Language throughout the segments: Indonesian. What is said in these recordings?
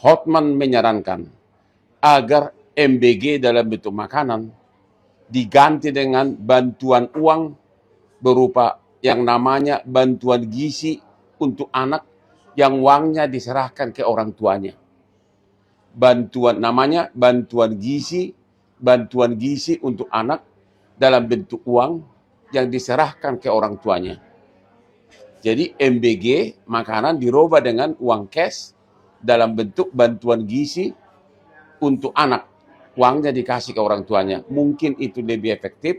Hotman menyarankan agar MBG dalam bentuk makanan diganti dengan bantuan uang berupa yang namanya bantuan gizi untuk anak yang uangnya diserahkan ke orang tuanya. Bantuan gizi untuk anak dalam bentuk uang yang diserahkan ke orang tuanya. Jadi MBG makanan dirubah dengan uang cash dalam bentuk bantuan gizi untuk anak. Uangnya dikasih ke orang tuanya. Mungkin itu lebih efektif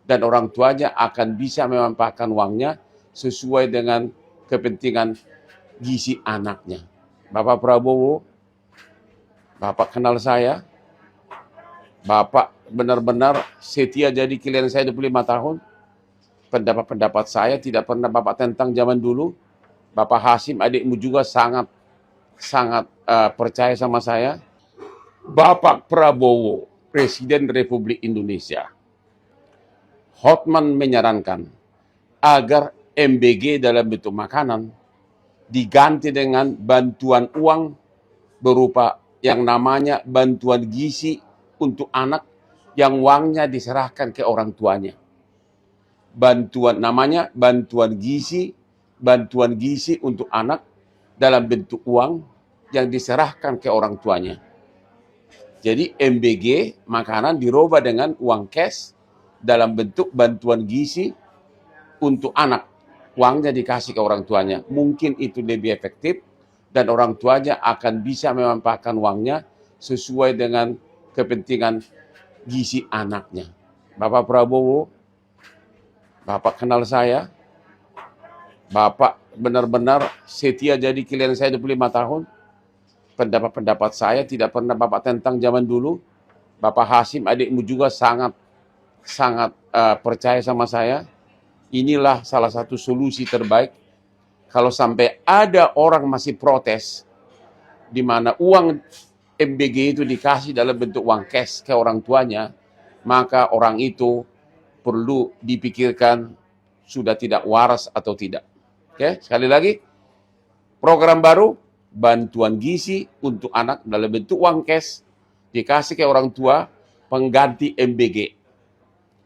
dan orang tuanya akan bisa memanfaatkan uangnya sesuai dengan kepentingan gizi anaknya. Bapak Prabowo, Bapak kenal saya. Bapak benar-benar setia jadi klien saya 25 tahun. Pendapat-pendapat saya tidak pernah Bapak tentang zaman dulu. Bapak Hasim adikmu juga sangat percaya sama saya. Bapak Prabowo, Presiden Republik Indonesia. Hotman menyarankan agar MBG dalam bentuk makanan diganti dengan bantuan uang berupa yang namanya bantuan gizi untuk anak yang uangnya diserahkan ke orang tuanya. Bantuan gizi untuk anak dalam bentuk uang yang diserahkan ke orang tuanya. Jadi MBG makanan dirubah dengan uang cash dalam bentuk bantuan gizi untuk anak. Uangnya dikasih ke orang tuanya. Mungkin itu lebih efektif dan orang tuanya akan bisa memanfaatkan uangnya sesuai dengan kepentingan gizi anaknya. Bapak Prabowo, Bapak kenal saya. Bapak benar-benar setia jadi klien saya 25 tahun. Pendapat-pendapat saya tidak pernah Bapak tentang zaman dulu. Bapak Hasim adikmu juga sangat percaya sama saya. Inilah salah satu solusi terbaik. Kalau sampai ada orang masih protes, di mana uang MBG itu dikasih dalam bentuk uang cash ke orang tuanya, maka orang itu perlu dipikirkan sudah tidak waras atau tidak. Oke, sekali lagi, program baru, bantuan gizi untuk anak dalam bentuk uang cash, dikasih ke orang tua, pengganti MBG.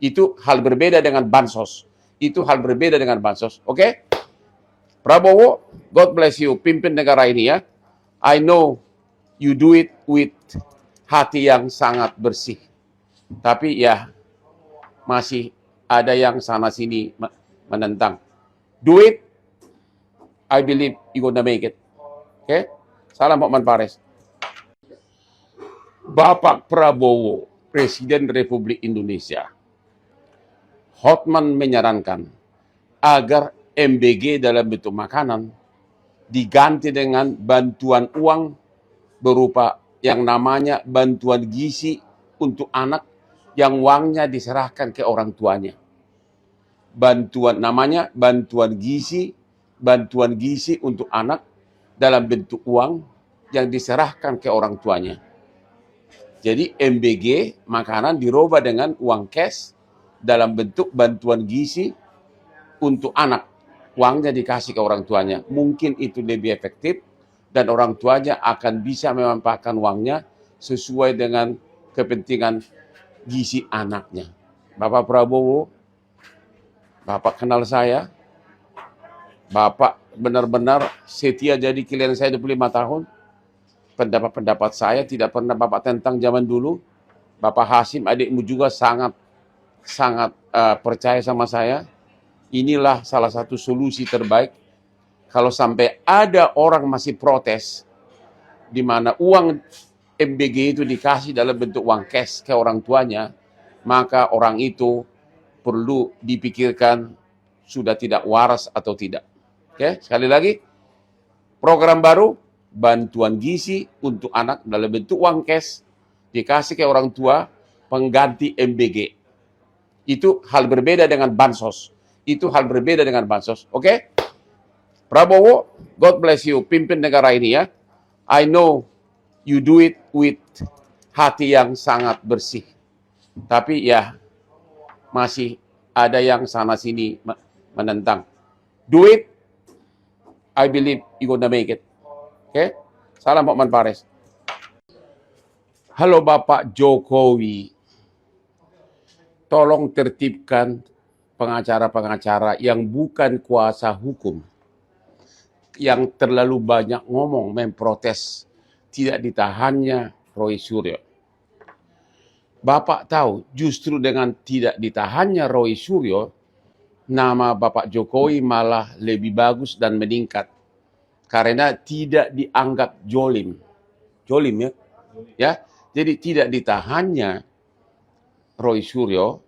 Itu hal berbeda dengan bansos. Oke? Prabowo, God bless you, pimpin negara ini ya. I know you do it with hati yang sangat bersih. Tapi ya, masih ada yang sana-sini menentang. Do it, I believe you gonna make it. Oke? Salam Hotman Paris. Bapak Prabowo, Presiden Republik Indonesia. Hotman menyarankan agar MBG dalam bentuk makanan diganti dengan bantuan uang berupa yang namanya bantuan gizi untuk anak yang uangnya diserahkan ke orang tuanya. Bantuan gizi untuk anak dalam bentuk uang yang diserahkan ke orang tuanya. Jadi MBG makanan dirubah dengan uang cash dalam bentuk bantuan gizi untuk anak. Uangnya dikasih ke orang tuanya. Mungkin itu lebih efektif dan orang tuanya akan bisa memanfaatkan uangnya sesuai dengan kepentingan gizi anaknya. Bapak Prabowo, Bapak kenal saya. Bapak benar-benar setia jadi klien saya 25 tahun. Pendapat-pendapat saya tidak pernah Bapak tentang zaman dulu. Bapak Hasim adikmu juga sangat percaya sama saya. Inilah salah satu solusi terbaik. Kalau sampai ada orang masih protes, di mana uang MBG itu dikasih dalam bentuk uang cash ke orang tuanya, maka orang itu perlu dipikirkan sudah tidak waras atau tidak. Oke, sekali lagi, program baru, bantuan gizi untuk anak dalam bentuk uang cash, dikasih ke orang tua, pengganti MBG. Itu hal berbeda dengan bansos. Oke? Prabowo, God bless you, pimpin negara ini ya. I know you do it with hati yang sangat bersih. Tapi ya, masih ada yang sana-sini menentang. Do it, I believe you gonna make it. Oke? Salam Hotman Paris. Halo Bapak Jokowi, tolong tertibkan pengacara-pengacara yang bukan kuasa hukum, yang terlalu banyak ngomong memprotes tidak ditahannya Roy Suryo. Bapak tahu justru dengan tidak ditahannya Roy Suryo, nama Bapak Jokowi malah lebih bagus dan meningkat karena tidak dianggap jolim. Jolim ya. Jadi tidak ditahannya Roy Suryo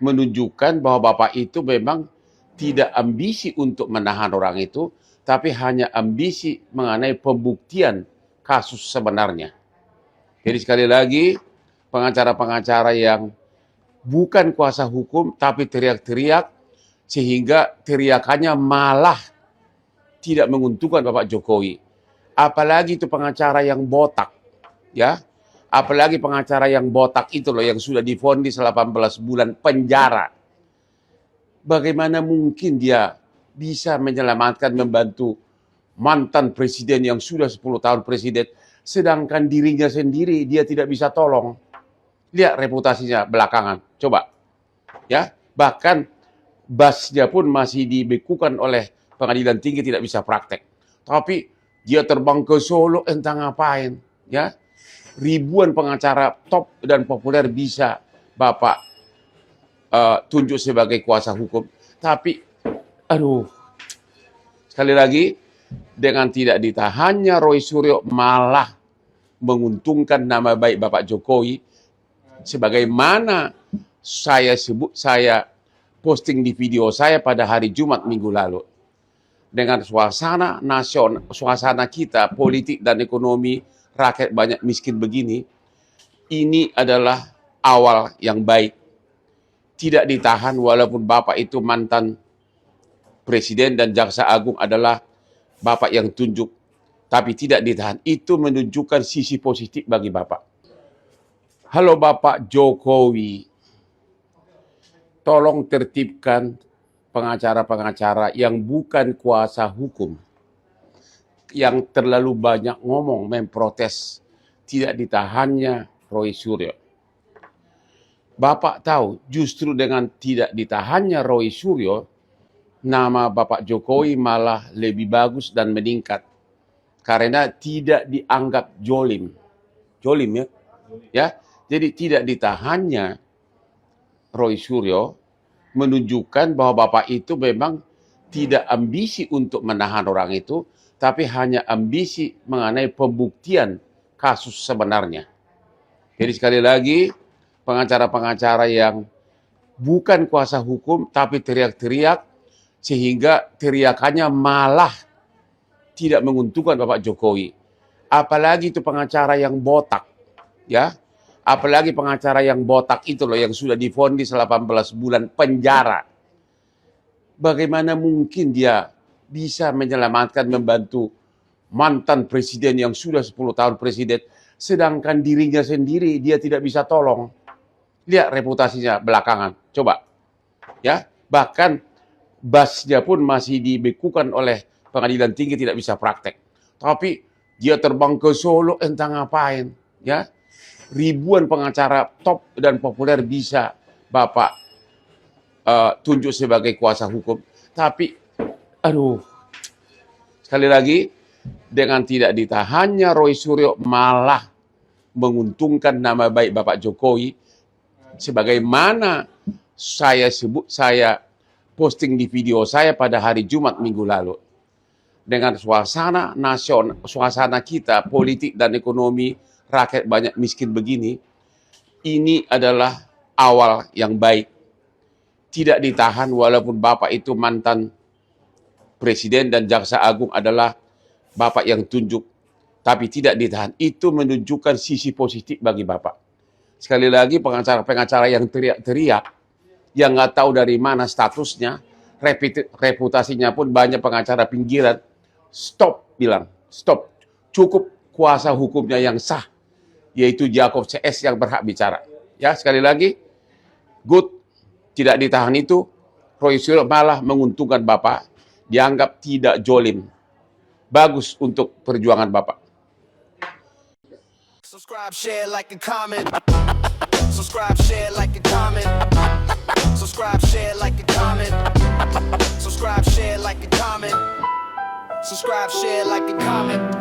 menunjukkan bahwa Bapak itu memang tidak ambisi untuk menahan orang itu, tapi hanya ambisi mengenai pembuktian kasus sebenarnya. Jadi sekali lagi, pengacara-pengacara yang bukan kuasa hukum tapi teriak-teriak sehingga teriakannya malah tidak menguntungkan Bapak Jokowi. Apalagi itu pengacara yang botak, ya. Apalagi pengacara yang botak itu loh yang sudah divonis 18 bulan penjara. Bagaimana mungkin dia bisa menyelamatkan, membantu mantan presiden yang sudah 10 tahun presiden, sedangkan dirinya sendiri dia tidak bisa tolong. Lihat reputasinya belakangan, coba. Ya, bahkan basnya pun masih dibekukan oleh pengadilan tinggi, tidak bisa praktek. Tapi dia terbang ke Solo entah ngapain, ya. Ribuan pengacara top dan populer bisa Bapak tunjuk sebagai kuasa hukum. Tapi aduh, sekali lagi, dengan tidak ditahannya Roy Suryo malah menguntungkan nama baik Bapak Jokowi. Sebagaimana saya posting di video saya pada hari Jumat minggu lalu. Dengan suasana nasional, suasana kita, politik dan ekonomi, rakyat banyak miskin begini, ini adalah awal yang baik. Tidak ditahan walaupun Bapak itu mantan presiden dan jaksa agung adalah Bapak yang tunjuk, tapi tidak ditahan. Itu menunjukkan sisi positif bagi Bapak. Halo Bapak Jokowi, tolong tertibkan pengacara-pengacara yang bukan kuasa hukum, yang terlalu banyak ngomong memprotes tidak ditahannya Roy Suryo. Bapak tahu justru dengan tidak ditahannya Roy Suryo, nama Bapak Jokowi malah lebih bagus dan meningkat karena tidak dianggap jolim. Jolim ya. Jadi tidak ditahannya Roy Suryo menunjukkan bahwa Bapak itu memang tidak ambisi untuk menahan orang itu, tapi hanya ambisi mengenai pembuktian kasus sebenarnya. Jadi sekali lagi, pengacara-pengacara yang bukan kuasa hukum tapi teriak-teriak sehingga teriakannya malah tidak menguntungkan Bapak Jokowi. Apalagi itu pengacara yang botak, ya. Apalagi pengacara yang botak itu loh yang sudah divonis 18 bulan penjara. Bagaimana mungkin dia bisa menyelamatkan, membantu mantan presiden yang sudah 10 tahun presiden, sedangkan dirinya sendiri dia tidak bisa tolong. Lihat reputasinya belakangan, coba. Ya, bahkan basnya pun masih dibekukan oleh pengadilan tinggi, tidak bisa praktek. Tapi dia terbang ke Solo entah ngapain, ya. Ribuan pengacara top dan populer bisa Bapak tunjuk sebagai kuasa hukum. Tapi aduh, sekali lagi, dengan tidak ditahannya Roy Suryo malah menguntungkan nama baik Bapak Jokowi. Sebagaimana saya posting di video saya pada hari Jumat minggu lalu. Dengan suasana nasional, suasana kita, politik dan ekonomi, rakyat banyak miskin begini, ini adalah awal yang baik. Tidak ditahan walaupun Bapak itu mantan presiden dan jaksa agung adalah Bapak yang tunjuk, tapi tidak ditahan. Itu menunjukkan sisi positif bagi Bapak. Sekali lagi, pengacara-pengacara yang teriak-teriak, yang nggak tahu dari mana statusnya, reputasinya pun banyak pengacara pinggiran, stop, bilang, stop. Cukup kuasa hukumnya yang sah, yaitu Jakob CS yang berhak bicara. Ya, sekali lagi, good, tidak ditahan itu, Roy Suryo malah menguntungkan Bapak, dianggap tidak jolim. Bagus untuk perjuangan Bapak. Subscribe, share, like, and comment. Subscribe, share, like, and comment. Subscribe, share, like, and comment. Subscribe, share, like, and comment. Subscribe, share, like, and comment.